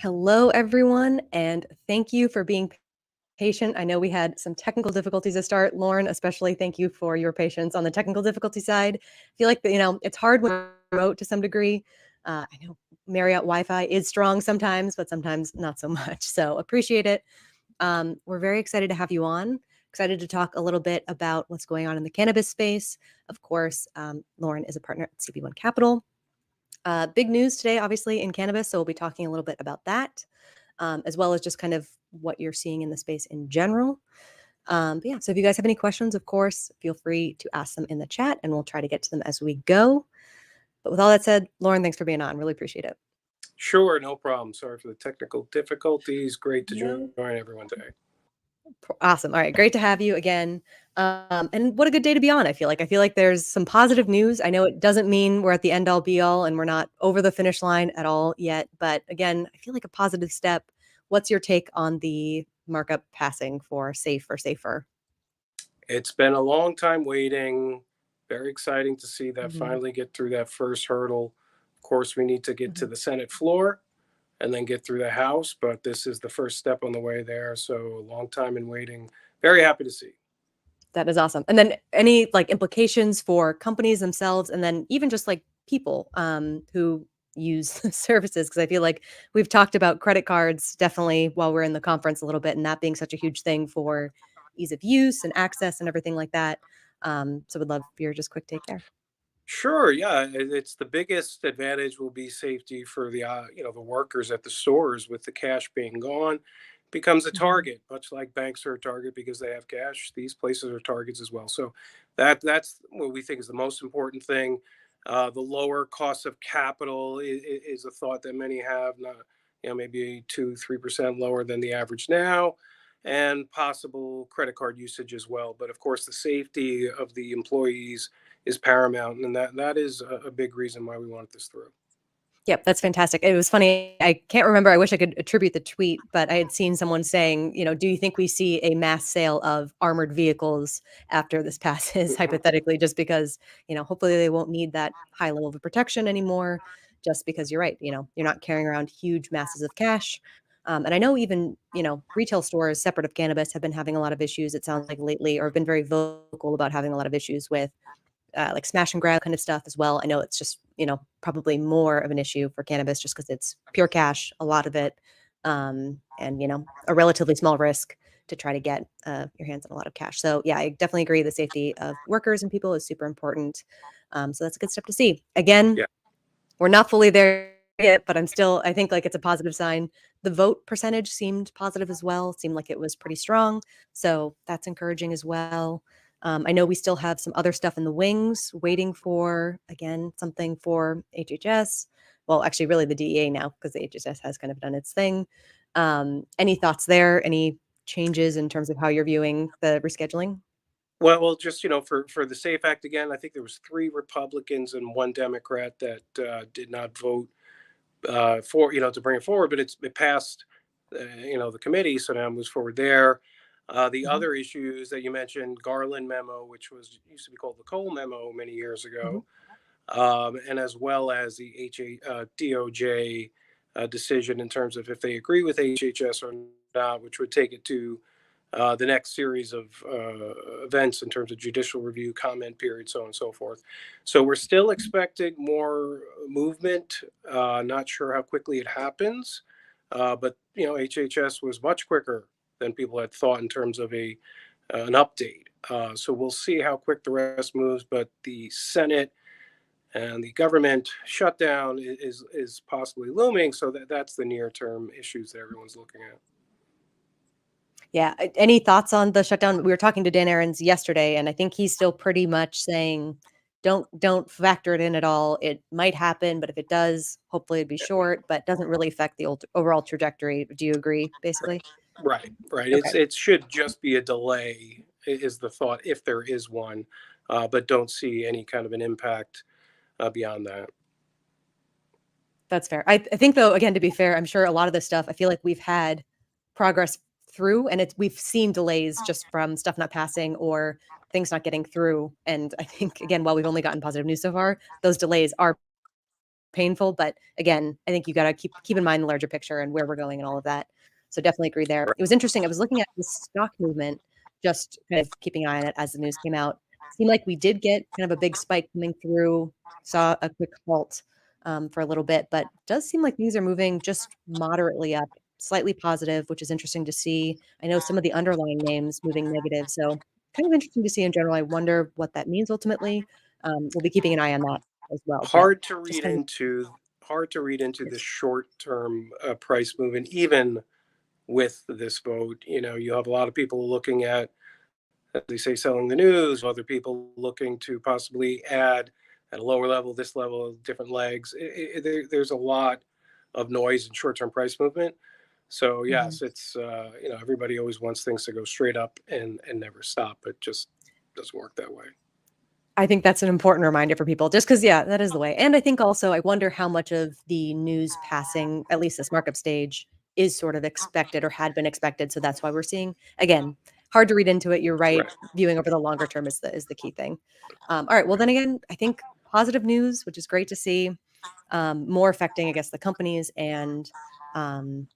Hello, everyone, and thank you for being patient. I know we had some technical difficulties to start. Lauren, especially thank you for your patience on the technical difficulty side. I feel like, it's hard when you're remote to some degree. I know Marriott Wi-Fi is strong sometimes, but sometimes not so much. So appreciate it. We're very excited to have you on. Excited to talk a little bit about what's going on in the cannabis space. Of course, Lauren is a partner at CB1 Capital. Big news today, obviously, in cannabis. So we'll be talking a little bit about that, as well as just kind of what you're seeing in the space in general. But yeah, so if you guys have any questions, of course, feel free to ask them in the chat and we'll try to get to them as we go. But with all that said, Lauren, thanks for being on. Really appreciate it. Sure, no problem. Sorry for the technical difficulties. Great to No. join everyone today. Awesome. All right. Great to have you again. And what a good day to be on. I feel like there's some positive news. I know it doesn't mean we're at the end all be all and we're not over the finish line at all yet. But again, I feel like a positive step. What's your take on the markup passing for SAFE or SAFER? It's been a long time waiting. Very exciting to see that finally get through that first hurdle. Of course, we need to get to the Senate floor and then get through the House, but this is the first step on the way there. So a long time in waiting. Very happy to see. That is awesome. And then any like implications for companies themselves, and then even just like people who use services, because I feel like we've talked about credit cards definitely while we're in the conference a little bit, and that being such a huge thing for ease of use and access and everything like that. So would love your just quick take there. Sure, yeah, it's the biggest advantage will be safety for the the workers at the stores with the cash being gone becomes a target, much like banks are a target because they have cash. These places are targets as well. So that's what we think is the most important thing. The lower cost of capital is a thought that many have, not maybe 2-3% lower than the average now, and possible credit card usage as well. But of course, the safety of the employees is paramount, and that is a big reason why we wanted this through. Yep, that's fantastic. It was funny. I can't remember. I wish I could attribute the tweet, but I had seen someone saying, do you think we see a mass sale of armored vehicles after this passes, hypothetically, just because, hopefully they won't need that high level of protection anymore, just because you're right. You're not carrying around huge masses of cash. And I know even, retail stores separate of cannabis have been having a lot of issues, it sounds like lately, or have been very vocal about having a lot of issues with like smash and grab kind of stuff as well. I know it's just, probably more of an issue for cannabis just because it's pure cash, a lot of it, and, a relatively small risk to try to get your hands on a lot of cash. So yeah, I definitely agree. The safety of workers and people is super important. So that's a good step to see. Again, Yeah. we're not fully there yet, but I think like it's a positive sign. The vote percentage seemed positive as well. Seemed like it was pretty strong. So that's encouraging as well. I know we still have some other stuff in the wings waiting for, again, something for HHS. Well, actually, really the DEA now because the HHS has kind of done its thing. Any thoughts there? Any changes in terms of how you're viewing the rescheduling? Well, just for the SAFE Act again, I think there was 3 Republicans and 1 Democrat that did not vote for to bring it forward, but it passed the committee, so now it moves forward there. The Mhm, other issues that you mentioned, Garland memo, which used to be called the Cole memo many years mhm. ago, and as well as the DOJ decision in terms of if they agree with HHS or not, which would take it to the next series of events in terms of judicial review, comment period, so on and so forth. So we're still expecting more movement. Not sure how quickly it happens, but HHS was much quicker than people had thought in terms of an update. So we'll see how quick the rest moves. But the Senate and the government shutdown is possibly looming. So that's the near term issues that everyone's looking at. Yeah. Any thoughts on the shutdown? We were talking to Dan Aarons yesterday, and I think he's still pretty much saying, don't factor it in at all. It might happen, but if it does, hopefully it'd be short, but doesn't really affect the overall trajectory. Do you agree, basically? Right. Okay. It should just be a delay, is the thought, if there is one, but don't see any kind of an impact beyond that. That's fair. I think though, again, to be fair, I'm sure a lot of this stuff, I feel like we've had progress through and we've seen delays just from stuff not passing or things not getting through. And I think again, while we've only gotten positive news so far, those delays are painful. But again, I think you got to keep in mind the larger picture and where we're going and all of that. So definitely agree there. It was interesting. I was looking at the stock movement, just kind of keeping an eye on it as the news came out. Seemed like we did get kind of a big spike coming through, saw a quick halt for a little bit, but does seem like these are moving just moderately up, slightly positive, which is interesting to see. I know some of the underlying names moving negative, so kind of interesting to see in general. I wonder what that means ultimately. We'll be keeping an eye on that as well. But Hard to just read kind of into the short-term price movement, even with this vote. You have a lot of people looking at, as they say, selling the news. Other people looking to possibly add at a lower level, this level, different legs. There's a lot of noise and short-term price movement. So mhm. yes, it's everybody always wants things to go straight up and never stop. It just doesn't work that way. I think that's an important reminder for people just because, yeah, that is the way. And I think also I wonder how much of the news passing, at least this markup stage, is sort of expected or had been expected. So that's why we're seeing, again, hard to read into it. You're right. Right. Viewing over the longer term is the key thing. All right. Well, then again, I think positive news, which is great to see, more affecting, I guess, the companies and um,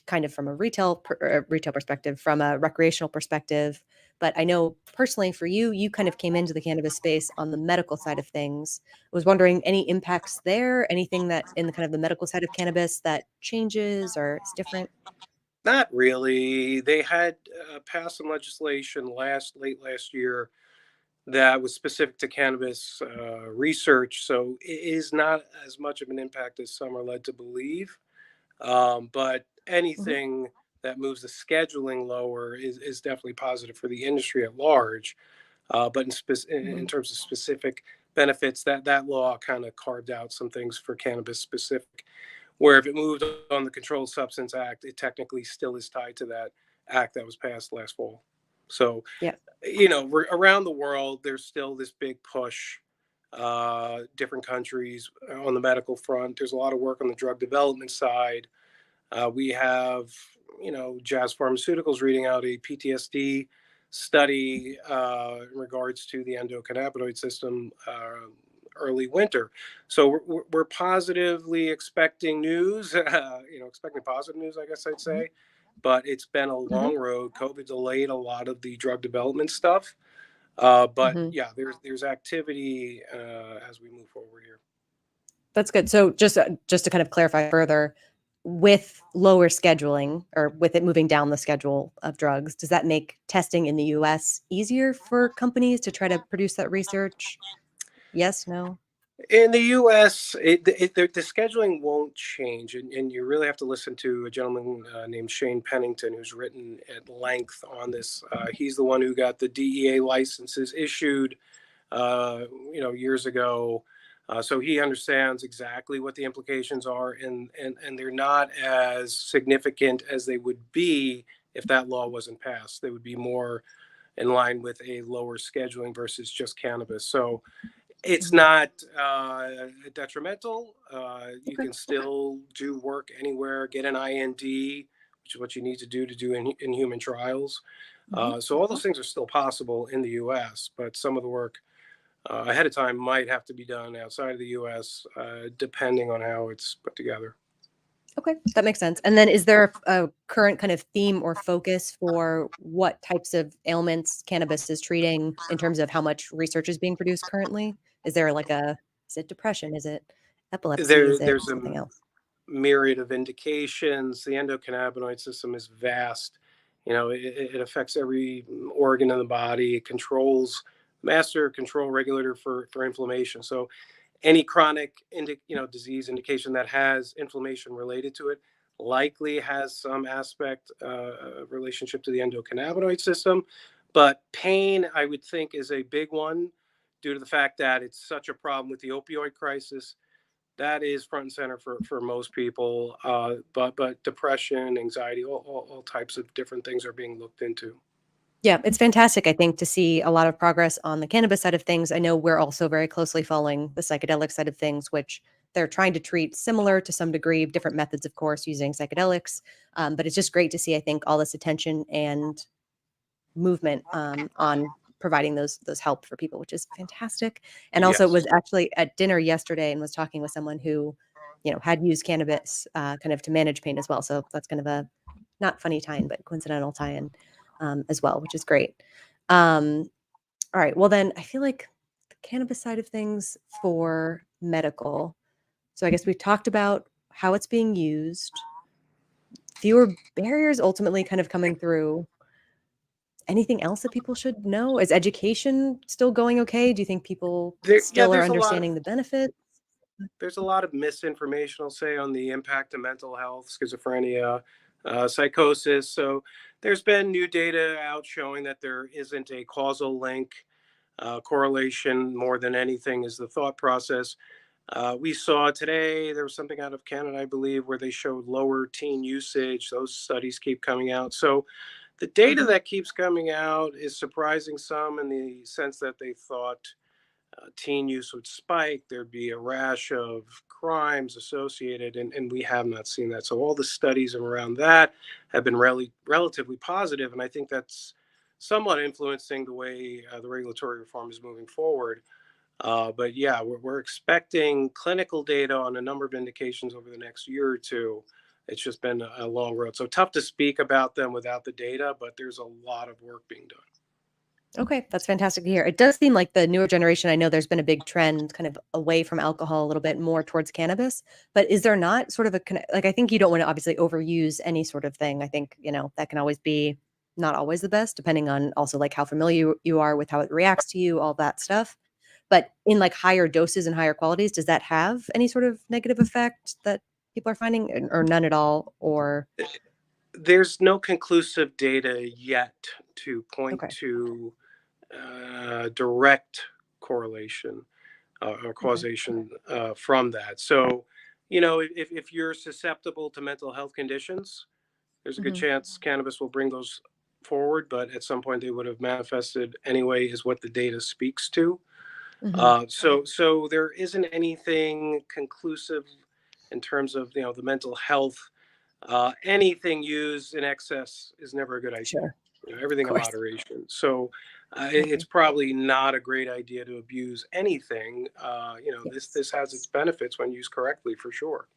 kind of from a retail perspective, from a recreational perspective. But I know personally for you, you kind of came into the cannabis space on the medical side of things. I was wondering any impacts there, anything that in the kind of the medical side of cannabis that changes or is different? Not really. They had passed some legislation late last year that was specific to cannabis research, so it is not as much of an impact as some are led to believe. But Mhm, anything that moves the scheduling lower is definitely positive for the industry at large. But in mhm, terms of specific benefits, that law kind of carved out some things for cannabis specific. Where if it moved on the Controlled Substance Act, it technically still is tied to that act that was passed last fall. So, yeah. around the world, there's still this big push. Different countries on the medical front. There's a lot of work on the drug development side. We have, Jazz Pharmaceuticals reading out a PTSD study in regards to the endocannabinoid system early winter. So we're positively expecting news, expecting positive news, I guess I'd Mhm, say. But it's been a mhm, long road. COVID delayed a lot of the drug development stuff. But mhm. yeah, there's activity as we move forward here. That's good. So just to kind of clarify further, with lower scheduling or with it moving down the schedule of drugs, does that make testing in the US easier for companies to try to produce that research? Yes, no? In the U.S., the scheduling won't change, and you really have to listen to a gentleman named Shane Pennington, who's written at length on this. He's the one who got the DEA licenses issued, years ago. So he understands exactly what the implications are, and they're not as significant as they would be if that law wasn't passed. They would be more in line with a lower scheduling versus just cannabis. So it's Mhm. not detrimental. You Okay. can still do work anywhere, get an IND, which is what you need to do in human trials. Mhm. So all those things are still possible in the U.S., but some of the work ahead of time might have to be done outside of the U.S., depending on how it's put together. Okay, that makes sense. And then is there a current kind of theme or focus for what types of ailments cannabis is treating in terms of how much research is being produced currently? Is there like is it depression? Is it epilepsy? Is it There's a something else? myriad of indications. The endocannabinoid system is vast. It affects every organ in the body. It controls master control regulator for inflammation. So any chronic disease indication that has inflammation related to it likely has some aspect of relationship to the endocannabinoid system. But pain, I would think, is a big one due to the fact that it's such a problem with the opioid crisis. That is front and center for most people. But depression, anxiety, all types of different things are being looked into. Yeah, it's fantastic, I think, to see a lot of progress on the cannabis side of things. I know we're also very closely following the psychedelic side of things, which they're trying to treat similar to some degree, different methods, of course, using psychedelics. But it's just great to see, I think, all this attention and movement on providing those help for people, which is fantastic. And also Yes. was actually at dinner yesterday and was talking with someone who, had used cannabis kind of to manage pain as well. So that's kind of a not funny tie-in, but coincidental tie-in as well, which is great. All right. Well, then I feel like the cannabis side of things for medical. So I guess we've talked about how it's being used, fewer barriers ultimately kind of coming through. Anything else that people should know? Is education still going okay? Do you think people Yeah, still are understanding the benefits? there's a lot of misinformation, I'll say, on the impact of mental health, schizophrenia, psychosis. So there's been new data out showing that there isn't a causal link. Correlation more than anything is the thought process. We saw today there was something out of Canada, I believe, where they showed lower teen usage. Those studies keep coming out. So the data Mhm. that keeps coming out is surprising some in the sense that they thought teen use would spike, there'd be a rash of crimes associated, and we have not seen that. So all the studies around that have been relatively positive, and I think that's somewhat influencing the way the regulatory reform is moving forward. But yeah, we're expecting clinical data on a number of indications over the next year or two. It's just been a long road. So tough to speak about them without the data, but there's a lot of work being done. Okay, that's fantastic to hear. It does seem like the newer generation, I know there's been a big trend kind of away from alcohol a little bit more towards cannabis, but is there not sort of like, I think you don't want to obviously overuse any sort of thing. I think, that can always be not always the best, depending on also like how familiar you are with how it reacts to you, all that stuff. But in like higher doses and higher qualities, does that have any sort of negative effect that people are finding or none at all? Or, There's no conclusive data yet to point okay. to direct correlation or Okay. causation from that. So, if you're susceptible to mental health conditions, there's a good Hmm. chance cannabis will bring those forward, but at some point they would have manifested anyway, is what the data speaks to. Hmm. So there isn't anything conclusive in terms of the mental health. Anything used in excess is never a good idea. Sure. Of Everything in course. moderation. So it's Okay. probably not a great idea to abuse anything. This Yes. this has its benefits when used correctly, for sure.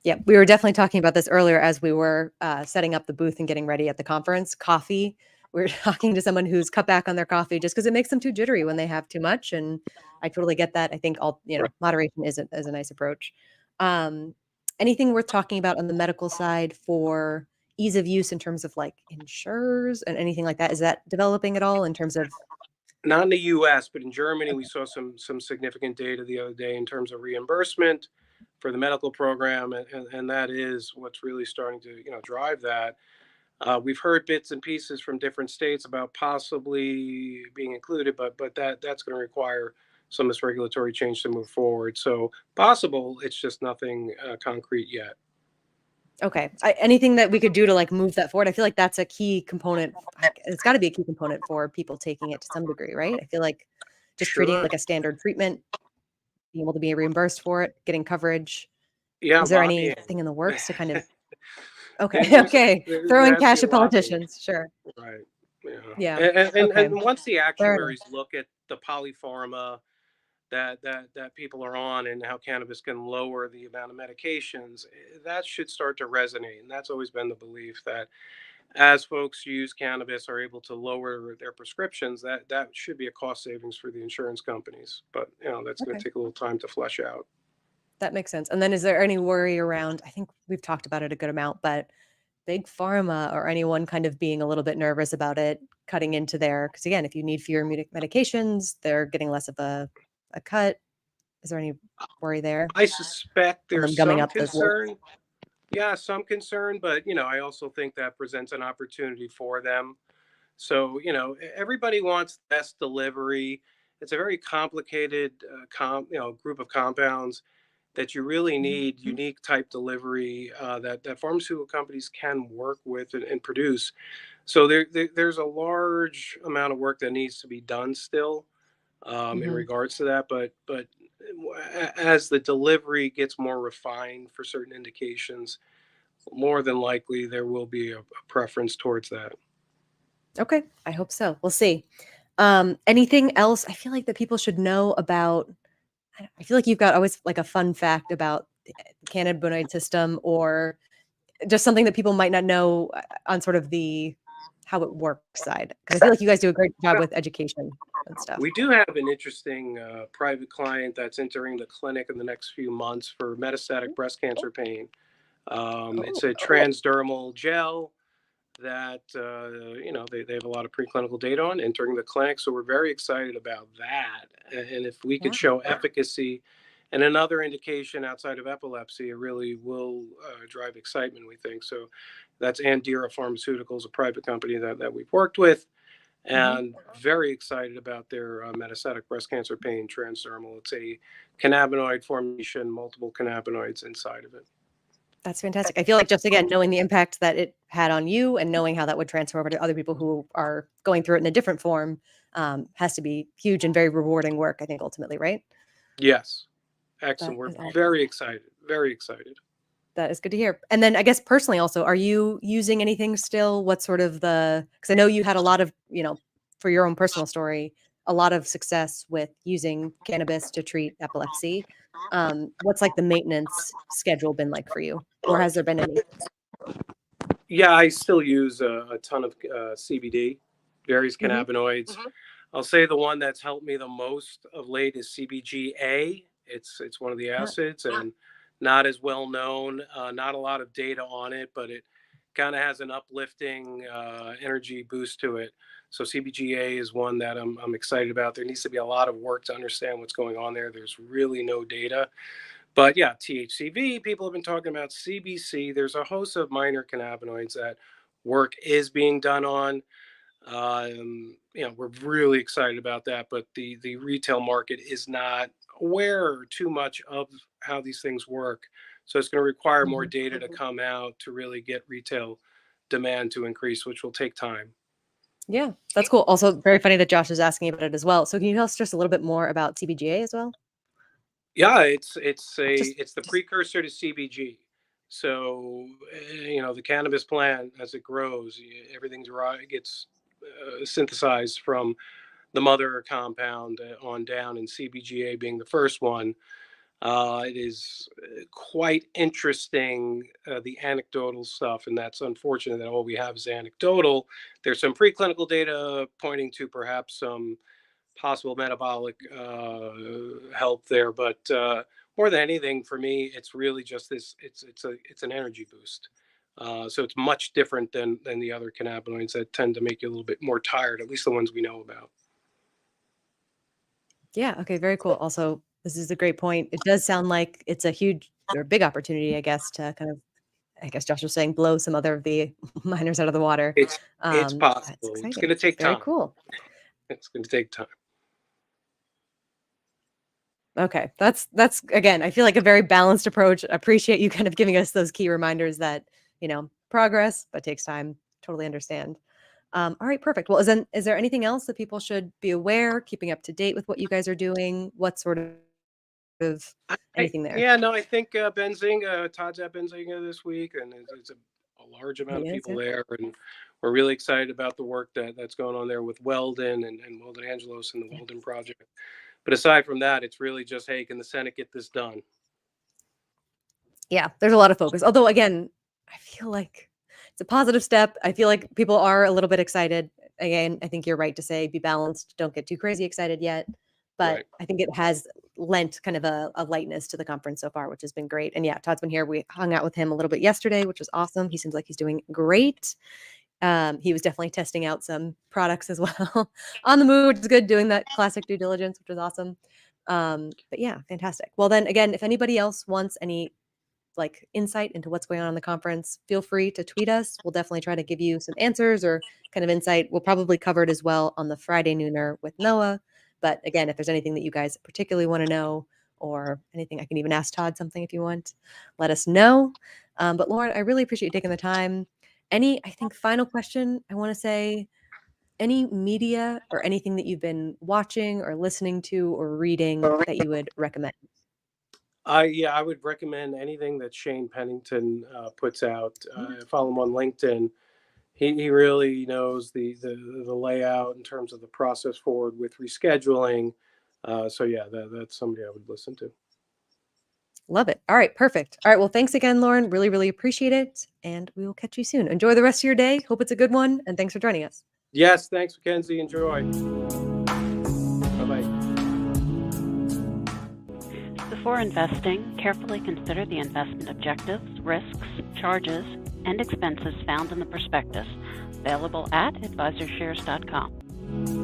Yeah, we were definitely talking about this earlier as we were setting up the booth and getting ready at the conference. Coffee. We are talking to someone who's cut back on their coffee just because it makes them too jittery when they have too much, and I totally get that. I think all Right. moderation is a nice approach. Um, Anything worth talking about on the medical side for ease of use in terms of like insurers and anything like that? Is that developing at all in terms of? Not in the U.S., but in Germany, we Okay. saw some significant data the other day in terms of reimbursement for the medical program, and that is what's really starting to drive that. We've heard bits and pieces from different states about possibly being included, but that's going to require some of this regulatory change to move forward. So possible, it's just nothing concrete yet. Okay. Anything that we could do to like move that forward? I feel like that's a key component. It's got to be a key component for people taking it to some degree, right? I feel like just treating it Sure. like a standard treatment, being able to be reimbursed for it, getting coverage. Yeah, Is there lobbying. anything in the works to kind of? Okay. There's Okay. there Throwing has to cash be at lobbying, politicians. Sure. right? Yeah, Yeah. and Okay. once the Fair enough. actuaries look at the polypharma that people are on and how cannabis can lower the amount of medications, that should start to resonate. And that's always been the belief that as folks use cannabis are able to lower their prescriptions, that should be a cost savings for the insurance companies. But that's going to Okay. take a little time to flesh out. That makes sense. And then is there any worry around? I think we've talked about it a good amount, but big pharma or anyone kind of being a little bit nervous about it cutting into there because again, if you need fewer medications, they're getting less of a cut. Is there any worry there I suspect on there's them gumming some up those lists? concern. Yeah, some concern, but I also think that presents an opportunity for them. So, everybody wants best delivery. It's a very complicated group of compounds that you really need Mhm. unique type delivery that pharmaceutical companies can work with and produce. So there's a large amount of work that needs to be done still in Mhm. regards to that. But as the delivery gets more refined for certain indications, more than likely there will be a preference towards that. Okay, I hope so. We'll see. Anything else I feel like that people should know about? I feel like you've got always like a fun fact about the cannabinoid system, or just something that people might not know on sort of the how it works side, because I feel like you guys do a great job with education and stuff. We do have an interesting private client that's entering the clinic in the next few months for metastatic breast cancer pain. Oh, It's a transdermal gel that they have a lot of preclinical data on entering the clinic, so we're very excited about that. And if we could wow. show efficacy and another indication outside of epilepsy, it really will drive excitement, we think. So that's Andira Pharmaceuticals, a private company that we've worked with, Mhm. and very excited about their metastatic breast cancer pain transdermal. It's a cannabinoid formulation, multiple cannabinoids inside of it. That's fantastic. I feel like, just again, knowing the impact that it had on you and knowing how that would transfer over to other people who are going through it in a different form, has to be huge and very rewarding work, I think, ultimately, right? Yes, That excellent. We're is awesome. very excited. Very excited. That is good to hear. And then I guess personally also, are you using anything still? What sort of because I know you had a lot of, for your own personal story, a lot of success with using cannabis to treat epilepsy. What's like the maintenance schedule been like for you? Or has there been any? Yeah, I still use a ton of CBD, various Hmm. cannabinoids. I'll say the one that's helped me the most of late is CBGA. It's one of the acids and not as well known. Not a lot of data on it, but it kind of has an uplifting energy boost to it. So CBGA is one that I'm excited about. There needs to be a lot of work to understand what's going on there. There's really no data. But yeah, THCV, people have been talking about CBC. There's a host of minor cannabinoids that work is being done on. We're really excited about that, but the retail market is not aware too much of how these things work. So it's going to require more Mhm. data to come out to really get retail demand to increase, which will take time. Yeah, that's cool. Also, very funny that Josh is asking about it as well. So can you tell us just a little bit more about CBGA as well? Yeah, Just it's the precursor to CBG. So the cannabis plant as it grows, everything's right gets synthesized from the mother compound on down, and CBGA being the first one. It is quite interesting, the anecdotal stuff, and that's unfortunate that all we have is anecdotal. There's some preclinical data pointing to perhaps some possible metabolic help there, but more than anything, for me, it's really just this. It's an energy boost. So it's much different than the other cannabinoids that tend to make you a little bit more tired, at least the ones we know about. Yeah, okay, very cool. Also, this is a great point. It does sound like it's a huge or big opportunity, I guess, to kind of, I guess Josh was saying, blow some other of the miners out of the water. It's That's possible. It's going exciting. to take Very time. cool. It's going to take time. Okay. That's again, I feel like a very balanced approach. Appreciate you kind of giving us those key reminders that, progress, but takes time. Totally understand. All right, perfect. Well, is there anything else that people should be aware, keeping up to date with what you guys are doing? What sort of anything there? Yeah, no, I think Benzinga, Todd's at Benzinga this week, and it's a large amount He of is, people yeah. there, and we're really excited about the work that's going on there with Weldon and Weldon Angelos and the Yeah. Weldon Project. But aside from that, it's really just, hey, can the Senate get this done? Yeah, there's a lot of focus. Although again, I feel like it's a positive step. I feel like people are a little bit excited. Again, I think you're right to say be balanced. Don't get too crazy excited yet. But Right. I think it has lent kind of a lightness to the conference so far, which has been great. And yeah, Todd's been here. We hung out with him a little bit yesterday, which was awesome. He seems like he's doing great. He was definitely testing out some products as well on the move, which is good, doing that classic due diligence, which was awesome. But yeah, fantastic. Well, then again, if anybody else wants any like insight into what's going on in the conference, feel free to tweet us. We'll definitely try to give you some answers or kind of insight. We'll probably cover it as well on the Friday nooner with Noah. But again, if there's anything that you guys particularly want to know or anything, I can even ask Todd something if you want, let us know. But Lauren, I really appreciate you taking the time. I think, final question I want to say, any media or anything that you've been watching or listening to or reading that you would recommend? I would recommend anything that Shane Pennington puts out. Yeah. Follow him on LinkedIn. he really knows the layout in terms of the process forward with rescheduling. So yeah, that's somebody I would listen to. Love it. All right, perfect. All right, well, thanks again, Lauren. Really, really appreciate it, and we will catch you soon. Enjoy the rest of your day. Hope it's a good one, and thanks for joining us. Yes, thanks, Mackenzie. Enjoy. Bye bye. Before investing, carefully consider the investment objectives, risks, charges, and expenses found in the prospectus, available at advisorshares.com.